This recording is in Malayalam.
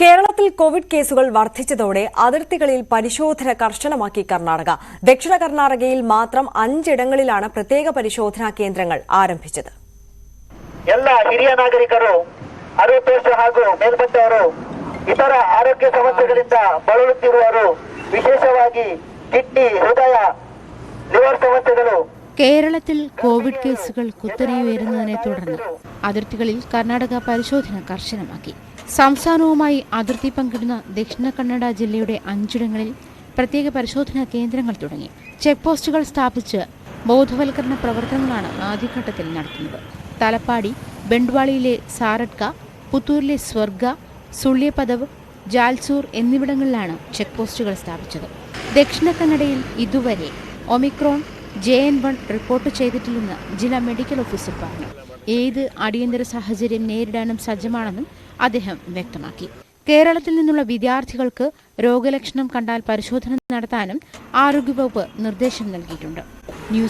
കേരളത്തിൽ കോവിഡ് കേസുകൾ വർദ്ധിച്ചതോടെ അതിർത്തികളിൽ പരിശോധന കർശനമാക്കി കർണാടക. ദക്ഷിണ കർണാടകയിൽ മാത്രം 5 ഇടങ്ങളിലാണ് പ്രത്യേക പരിശോധനാ കേന്ദ്രങ്ങൾ ആരംഭിച്ചത്. എല്ലാ ಹಿರಿಯ ನಾಗರಿಕರು 60 ವರ್ಷ ಹಾಗೂ ಮೇಲ್ಪಟ್ಟವರು ಇತರ ಆರೋಗ್ಯ ಸಮಸ್ಯೆಗಳಿಂದ ಬಳಲುತ್ತಿರುವವರು ವಿಶೇಷವಾಗಿ ಕಿಡ್ನಿ ಹೃದಯ ലിവർ സമസ്യകൾ. കേരളത്തിൽ കോവിഡ് കേസുകൾ കുത്തനെ ഉയരുന്നതിനെ തുടർന്ന് അതിർത്തികളിൽ കർണാടക പരിശോധന കർശനമാക്കി. സംസ്ഥാനവുമായി അതിർത്തി പങ്കിടുന്ന ദക്ഷിണ കന്നഡ ജില്ലയുടെ 5 ഇടങ്ങളിൽ പ്രത്യേക പരിശോധനാ കേന്ദ്രങ്ങൾ തുടങ്ങി. ചെക്ക് പോസ്റ്റുകൾ സ്ഥാപിച്ച് ബോധവൽക്കരണ പ്രവർത്തനങ്ങളാണ് ആദ്യഘട്ടത്തിൽ നടത്തുന്നത്. തലപ്പാടി, ബെണ്ട്വാളിയിലെ സാരഡ്ക, പുത്തൂരിലെ സ്വർഗ, സുള്ളിയപദവ്, ജാൽസൂർ എന്നിവിടങ്ങളിലാണ് ചെക്ക് പോസ്റ്റുകൾ സ്ഥാപിച്ചത്. ദക്ഷിണ കന്നഡയിൽ ഇതുവരെ ഒമിക്രോൺ JN1 റിപ്പോർട്ട് ചെയ്തിട്ടില്ലെന്ന് ജില്ലാ മെഡിക്കൽ ഓഫീസർ പറഞ്ഞു. ഏത് അടിയന്തര സാഹചര്യം നേരിടാനും സജ്ജമാണെന്നും അദ്ദേഹം വ്യക്തമാക്കി. കേരളത്തിൽ നിന്നുള്ള വിദ്യാർത്ഥികൾക്ക് രോഗലക്ഷണം കണ്ടാൽ പരിശോധന നടത്താനും ആരോഗ്യവകുപ്പ് നിർദ്ദേശം നൽകിയിട്ടുണ്ട്. ന്യൂസ്